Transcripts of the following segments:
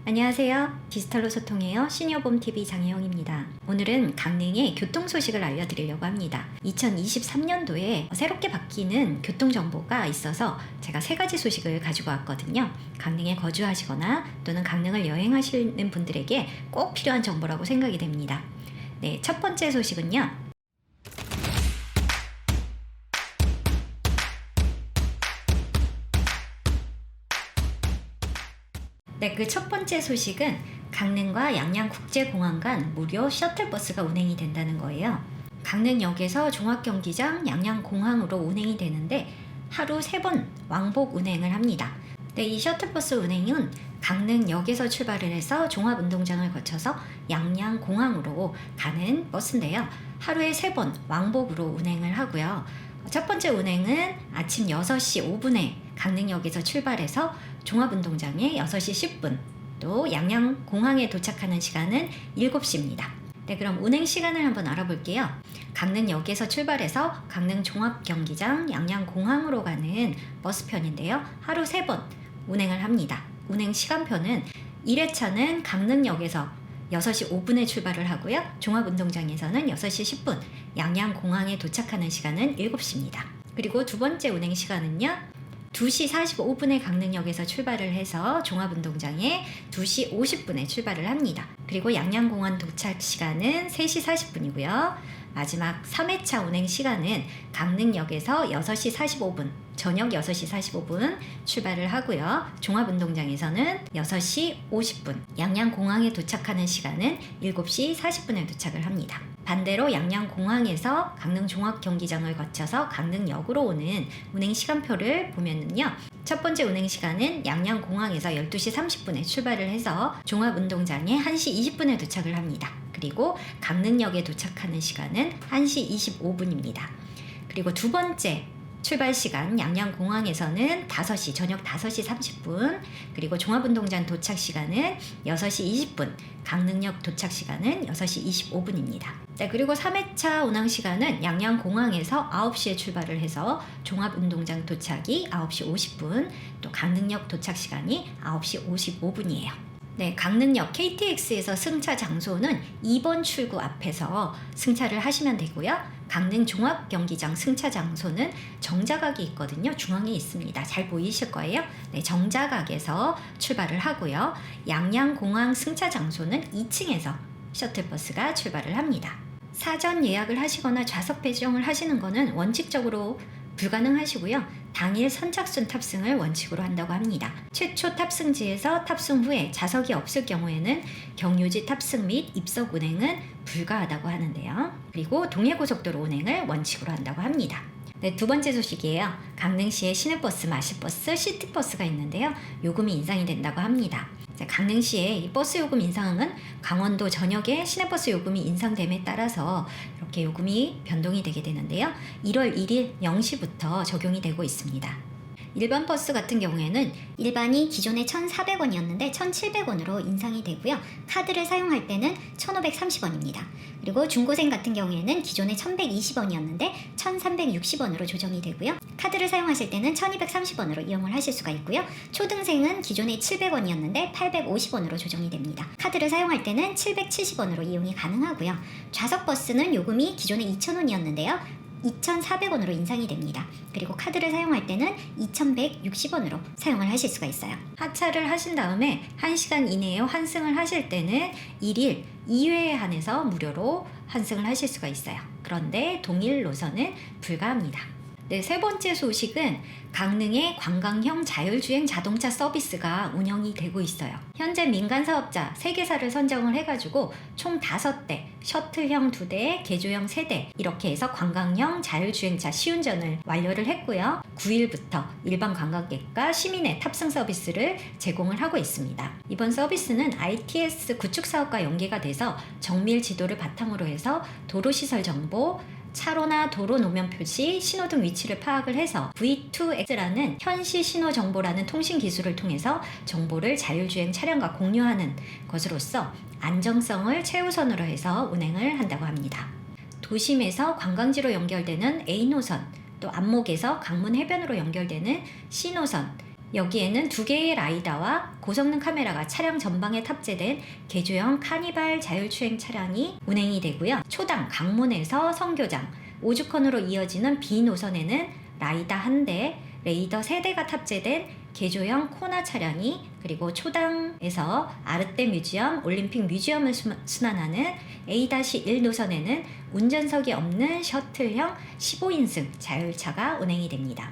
안녕하세요. 디지털로 소통해요. 시니어봄TV 장혜영입니다. 오늘은 강릉의 교통 소식을 알려드리려고 합니다. 2023년도에 새롭게 바뀌는 교통정보가 있어서 제가 3가지 소식을 가지고 왔거든요. 강릉에 거주하시거나 또는 강릉을 여행하시는 분들에게 꼭 필요한 정보라고 생각이 됩니다. 네, 첫 번째 소식은요. 네, 그 첫 번째 소식은 강릉과 양양국제공항 간 무료 셔틀버스가 운행이 된다는 거예요. 강릉역에서 종합경기장 양양공항으로 운행이 되는데 하루 3번 왕복 운행을 합니다. 네, 이 셔틀버스 운행은 강릉역에서 출발을 해서 종합운동장을 거쳐서 양양공항으로 가는 버스인데요. 하루에 3번 왕복으로 운행을 하고요. 첫 번째 운행은 아침 6시 5분에 강릉역에서 출발해서 종합운동장에 6시 10분, 또 양양공항에 도착하는 시간은 7시입니다. 네, 그럼 운행 시간을 한번 알아볼게요. 강릉역에서 출발해서 강릉종합경기장 양양공항으로 가는 버스편인데요. 하루 3번 운행을 합니다. 운행 시간표는 1회차는 강릉역에서 6시 5분에 출발을 하고요. 종합운동장에서는 6시 10분, 양양공항에 도착하는 시간은 7시입니다. 그리고 두 번째 운행 시간은요. 2시 45분에 강릉역에서 출발을 해서 종합운동장에 2시 50분에 출발을 합니다. 그리고 양양공항 도착 시간은 3시 40분이고요. 마지막 3회차 운행 시간은 강릉역에서 6시 45분, 저녁 6시 45분 출발을 하고요. 종합운동장에서는 6시 50분, 양양공항에 도착하는 시간은 7시 40분에 도착을 합니다. 반대로 양양공항에서 강릉종합경기장을 거쳐서 강릉역으로 오는 운행 시간표를 보면은요. 첫 번째 운행 시간은 양양공항에서 12시 30분에 출발을 해서 종합운동장에 1시 20분에 도착을 합니다. 그리고 강릉역에 도착하는 시간은 1시 25분입니다. 그리고 두 번째 출발 시간 양양공항에서는 5시, 저녁 5시 30분, 그리고 종합운동장 도착 시간은 6시 20분, 강릉역 도착 시간은 6시 25분입니다. 네, 그리고 3회차 운항 시간은 양양공항에서 9시에 출발을 해서 종합운동장 도착이 9시 50분, 또 강릉역 도착 시간이 9시 55분이에요. 네, 강릉역 KTX에서 승차 장소는 2번 출구 앞에서 승차를 하시면 되고요. 강릉 종합경기장 승차 장소는 정자각이 있거든요. 중앙에 있습니다. 잘 보이실 거예요. 네, 정자각에서 출발을 하고요. 양양공항 승차 장소는 2층에서 셔틀버스가 출발을 합니다. 사전 예약을 하시거나 좌석 배정을 하시는 거는 원칙적으로 불가능하시고요. 당일 선착순 탑승을 원칙으로 한다고 합니다. 최초 탑승지에서 탑승 후에 좌석이 없을 경우에는 경유지 탑승 및 입석 운행은 불가하다고 하는데요. 그리고 동해고속도로 운행을 원칙으로 한다고 합니다. 네, 두 번째 소식이에요. 강릉시에 시내버스, 마실버스, 시티버스가 있는데요. 요금이 인상이 된다고 합니다. 강릉시의 이 버스 요금 인상은 강원도 전역에 시내버스 요금이 인상됨에 따라서 이렇게 요금이 변동이 되게 되는데요. 1월 1일 0시부터 적용이 되고 있습니다. 일반 버스 같은 경우에는 일반이 기존에 1,400원이었는데 1,700원으로 인상이 되고요. 카드를 사용할 때는 1,530원입니다. 그리고 중고생 같은 경우에는 기존에 1,120원이었는데 1,360원으로 조정이 되고요. 카드를 사용하실 때는 1,230원으로 이용을 하실 수가 있고요. 초등생은 기존에 700원이었는데 850원으로 조정이 됩니다. 카드를 사용할 때는 770원으로 이용이 가능하고요. 좌석 버스는 요금이 기존에 2,000원이었는데요. 2,400원으로 인상이 됩니다. 그리고 카드를 사용할 때는 2,160원으로 사용을 하실 수가 있어요. 하차를 하신 다음에 1시간 이내에 환승을 하실 때는 1일 2회에 한해서 무료로 환승을 하실 수가 있어요. 그런데 동일 노선은 불가합니다. 네, 세 번째 소식은 강릉의 관광형 자율주행 자동차 서비스가 운영이 되고 있어요. 현재 민간 사업자 3개사를 선정을 해가지고 총 5대, 셔틀형 2대, 개조형 3대 이렇게 해서 관광형 자율주행차 시운전을 완료를 했고요. 9일부터 일반 관광객과 시민의 탑승 서비스를 제공을 하고 있습니다. 이번 서비스는 ITS 구축사업과 연계가 돼서 정밀 지도를 바탕으로 해서 도로시설 정보, 차로나 도로 노면 표시, 신호등 위치를 파악을 해서 V2X라는 현시 신호 정보라는 통신 기술을 통해서 정보를 자율주행 차량과 공유하는 것으로서 안정성을 최우선으로 해서 운행을 한다고 합니다. 도심에서 관광지로 연결되는 A노선, 또 안목에서 강문 해변으로 연결되는 C노선, 여기에는 2개의 라이다와 고성능 카메라가 차량 전방에 탑재된 개조형 카니발 자율주행 차량이 운행이 되고요. 초당 강문에서 성교장, 오죽헌으로 이어지는 B 노선에는 라이다 1대, 레이더 3대가 탑재된 개조형 코나 차량이, 그리고 초당에서 아르떼 뮤지엄, 올림픽 뮤지엄을 순환하는 A-1 노선에는 운전석이 없는 셔틀형 15인승 자율차가 운행이 됩니다.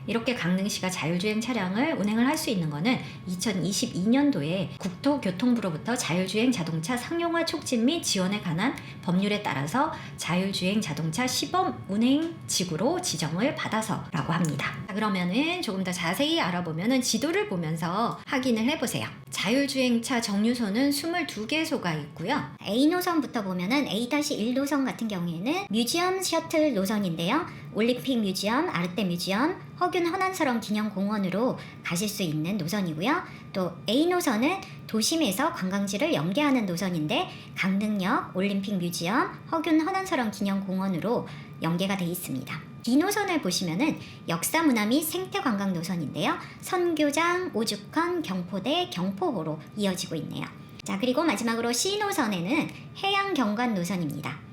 이렇게 강릉시가 자율주행 차량을 운행을 할 수 있는 것은 2022년도에 국토교통부로부터 자율주행 자동차 상용화 촉진 및 지원에 관한 법률에 따라서 자율주행 자동차 시범 운행 지구로 지정을 받아서라고 합니다. 자, 그러면은 조금 더 자세히 알아보면은 지도를 보면서 확인을 해보세요. 자율주행차 정류소는 22개소가 있고요. A 노선부터 보면은 A-1 노선 같은 경우에는 뮤지엄 셔틀 노선인데요. 올림픽 뮤지엄, 아르떼 뮤지엄, 허균 헌안설원 기념공원으로 가실 수 있는 노선이고요. 또 A 노선은 도심에서 관광지를 연계하는 노선인데 강릉역, 올림픽 뮤지엄, 허균 헌안설원 기념공원으로 연계가 되어 있습니다. B 노선을 보시면은 역사문화 및 생태관광 노선인데요. 선교장, 오죽헌, 경포대, 경포호로 이어지고 있네요. 자, 그리고 마지막으로 C 노선에는 해양경관 노선입니다.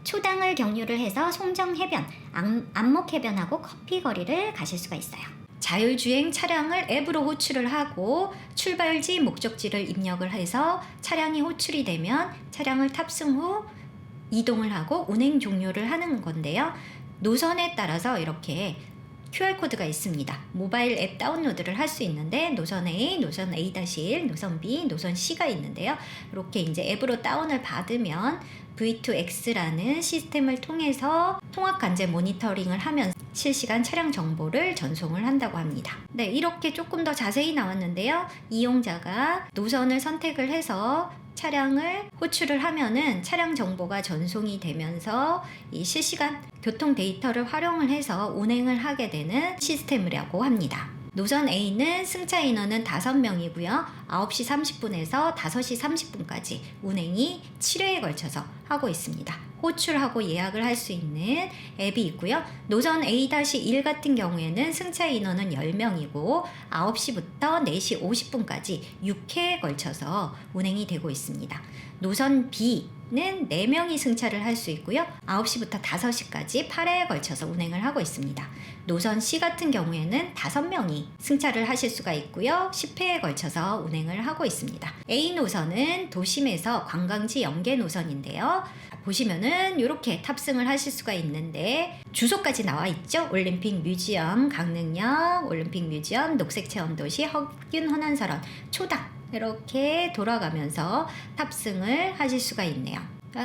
초당을 경유를 해서 송정해변, 안목해변하고 커피거리를 가실 수가 있어요. 자율주행 차량을 앱으로 호출을 하고 출발지, 목적지를 입력을 해서 차량이 호출이 되면 차량을 탑승 후 이동을 하고 운행 종료를 하는 건데요. 노선에 따라서 이렇게 QR코드가 있습니다. 모바일 앱 다운로드를 할 수 있는데 노선 A, 노선 A-1, 노선 B, 노선 C가 있는데요. 이렇게 이제 앱으로 다운을 받으면 V2X라는 시스템을 통해서 통합관제 모니터링을 하면서 실시간 차량 정보를 전송을 한다고 합니다. 네, 이렇게 조금 더 자세히 나왔는데요. 이용자가 노선을 선택을 해서 차량을 호출을 하면은 차량 정보가 전송이 되면서 이 실시간 교통 데이터를 활용을 해서 운행을 하게 되는 시스템이라고 합니다. 노선 A는 승차 인원은 5명이고요. 9시 30분에서 5시 30분까지 운행이 7회에 걸쳐서 하고 있습니다. 호출하고 예약을 할 수 있는 앱이 있고요. 노선 A-1 같은 경우에는 승차 인원은 10명이고 9시부터 4시 50분까지 6회에 걸쳐서 운행이 되고 있습니다. 노선 B는 4명이 승차를 할 수 있고요. 9시부터 5시까지 8회에 걸쳐서 운행을 하고 있습니다. 노선 C 같은 경우에는 5명이 승차를 하실 수가 있고요. 10회에 걸쳐서 운행을 하고 있습니다. A 노선은 도심에서 관광지 연계 노선인데요. 보시면은 이렇게 탑승을 하실 수가 있는데 주소까지 나와 있죠. 올림픽 뮤지엄, 강릉역, 올림픽 뮤지엄, 녹색체험도시, 허균 헌안설원, 초당 이렇게 돌아가면서 탑승을 하실 수가 있네요.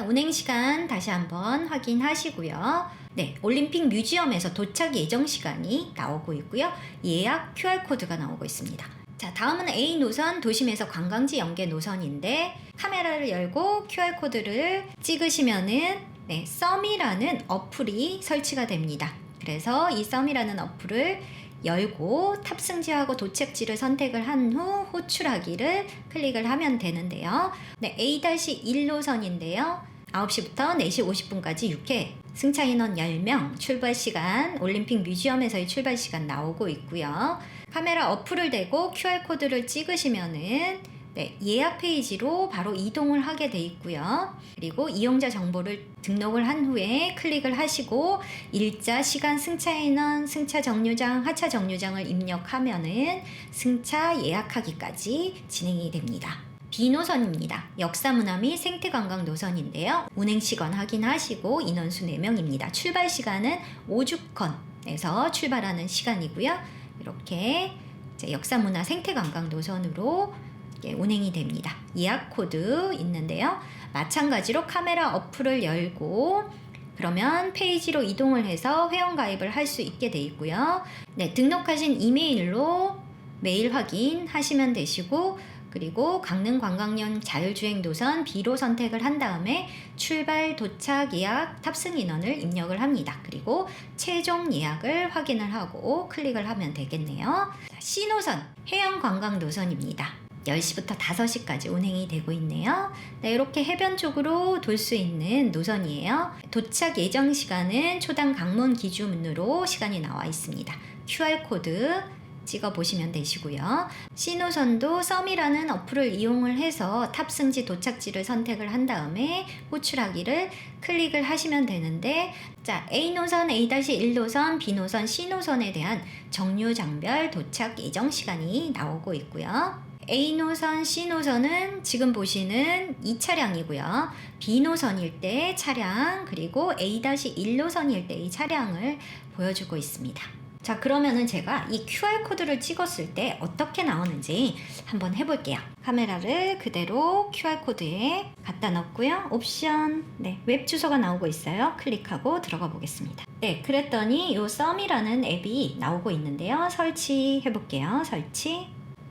운행 시간 다시 한번 확인하시고요. 네, 올림픽 뮤지엄에서 도착 예정 시간이 나오고 있고요. 예약 QR코드가 나오고 있습니다. 자, 다음은 A 노선 도심에서 관광지 연계 노선인데 카메라를 열고 QR코드를 찍으시면은 네, 썸이라는 어플이 설치가 됩니다. 그래서 이 썸이라는 어플을 열고 탑승지하고 도착지를 선택을 한 후 호출하기를 클릭을 하면 되는데요. 네, A-1 노선인데요. 9시부터 4시 50분까지 6회, 승차 인원 10명, 출발 시간, 올림픽 뮤지엄에서의 출발 시간 나오고 있고요. 카메라 어플을 대고 QR코드를 찍으시면은 네, 예약 페이지로 바로 이동을 하게 돼 있고요. 그리고 이용자 정보를 등록을 한 후에 클릭을 하시고 일자, 시간, 승차 인원, 승차 정류장, 하차 정류장을 입력하면은 승차 예약하기까지 진행이 됩니다. B 노선입니다. 역사문화 및 생태관광 노선인데요. 운행 시간 확인하시고 인원수 4명입니다. 출발 시간은 오죽헌에서 출발하는 시간이고요. 이렇게 이제 역사문화 생태관광 노선으로 운행이 됩니다. 예약 코드 있는데요. 마찬가지로 카메라 어플을 열고 그러면 페이지로 이동을 해서 회원가입을 할 수 있게 돼 있고요. 네, 등록하신 이메일로 메일 확인하시면 되시고 그리고 강릉관광역 자율주행 노선 B로 선택을 한 다음에 출발, 도착, 예약, 탑승 인원을 입력을 합니다. 그리고 최종 예약을 확인을 하고 클릭을 하면 되겠네요. C 노선, 해양관광 노선입니다. 10시부터 5시까지 운행이 되고 있네요. 네, 이렇게 해변 쪽으로 돌 수 있는 노선이에요. 도착 예정 시간은 초당 강문 기준으로 시간이 나와 있습니다. QR코드 찍어 보시면 되시고요. C노선도 썸이라는 어플을 이용을 해서 탑승지 도착지를 선택을 한 다음에 호출하기를 클릭을 하시면 되는데, 자, A노선, A-1노선, B노선, C노선에 대한 정류장별 도착 예정 시간이 나오고 있고요. A노선, C노선은 지금 보시는 이 차량이고요. B노선일 때 차량, 그리고 A-1노선일 때 이 차량을 보여주고 있습니다. 자, 그러면은 제가 이 QR코드를 찍었을 때 어떻게 나오는지 한번 해볼게요. 카메라를 그대로 QR코드에 갖다 넣고요. 옵션, 네, 웹 주소가 나오고 있어요. 클릭하고 들어가 보겠습니다. 네, 그랬더니 요 썸이라는 앱이 나오고 있는데요. 설치해 볼게요.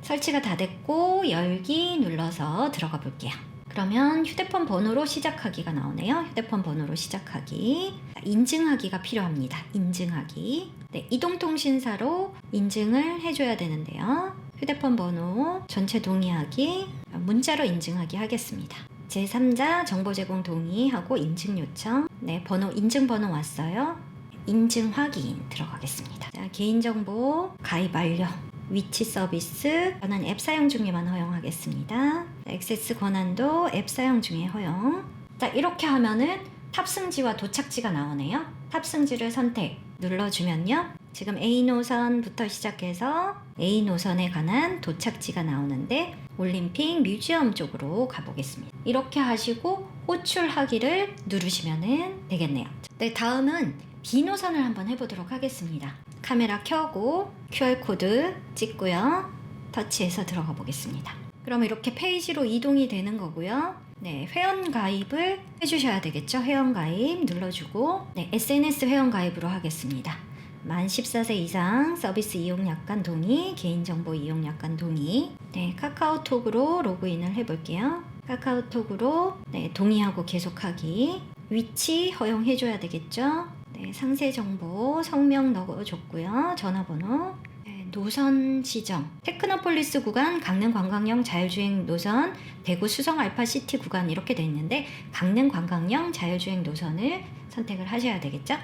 설치가 다 됐고 열기 눌러서 들어가 볼게요. 그러면 휴대폰 번호로 시작하기가 나오네요. 휴대폰 번호로 시작하기. 인증하기가 필요합니다. 인증하기. 네, 이동통신사로 인증을 해줘야 되는데요. 휴대폰 번호 전체 동의하기, 문자로 인증하기 하겠습니다. 제3자 정보 제공 동의하고 인증 요청. 네, 인증 번호 왔어요. 인증 확인 들어가겠습니다. 자, 개인정보 가입 완료. 위치 서비스, 저는 앱 사용 중에만 허용하겠습니다. 액세스 권한도 앱 사용 중에 허용. 자, 이렇게 하면은 탑승지와 도착지가 나오네요. 탑승지를 선택 눌러주면요. 지금 A노선부터 시작해서 A노선에 관한 도착지가 나오는데 올림픽 뮤지엄 쪽으로 가보겠습니다. 이렇게 하시고 호출하기를 누르시면 되겠네요. 네, 다음은 B노선을 한번 해보도록 하겠습니다. 카메라 켜고 QR코드 찍고요. 터치해서 들어가 보겠습니다. 그럼 이렇게 페이지로 이동이 되는 거고요. 네, 회원 가입을 해주셔야 되겠죠. 회원 가입 눌러주고, 네, SNS 회원 가입으로 하겠습니다. 만 14세 이상 서비스 이용 약관 동의, 개인정보 이용 약관 동의. 네, 카카오톡으로 로그인을 해볼게요. 카카오톡으로 네, 동의하고 계속하기. 위치 허용해줘야 되겠죠. 네, 상세 정보, 성명 넣어줬고요. 전화번호, 네, 노선 지정, 테크노폴리스 구간, 강릉 관광형 자율주행 노선, 대구 수성 알파시티 구간 이렇게 돼 있는데 강릉 관광형 자율주행 노선을 선택을 하셔야 되겠죠?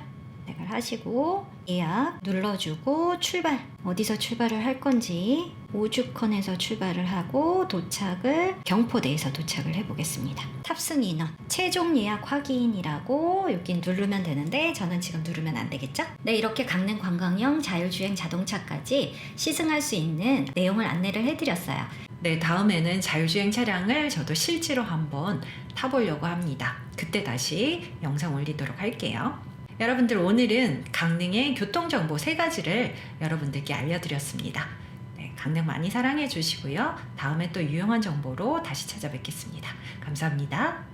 선택을 하시고 예약 눌러주고 출발, 어디서 출발을 할 건지 오죽헌에서 출발을 하고 도착을 경포대에서 도착을 해보겠습니다. 탑승 인원 최종 예약 확인이라고 여기 누르면 되는데 저는 지금 누르면 안 되겠죠? 네, 이렇게 강릉 관광형 자율주행 자동차까지 시승할 수 있는 내용을 안내를 해드렸어요. 네, 다음에는 자율주행 차량을 저도 실제로 한번 타보려고 합니다. 그때 다시 영상 올리도록 할게요. 여러분들, 오늘은 강릉의 교통정보 3가지를 여러분들께 알려드렸습니다. 네, 강릉 많이 사랑해 주시고요. 다음에 또 유용한 정보로 다시 찾아뵙겠습니다. 감사합니다.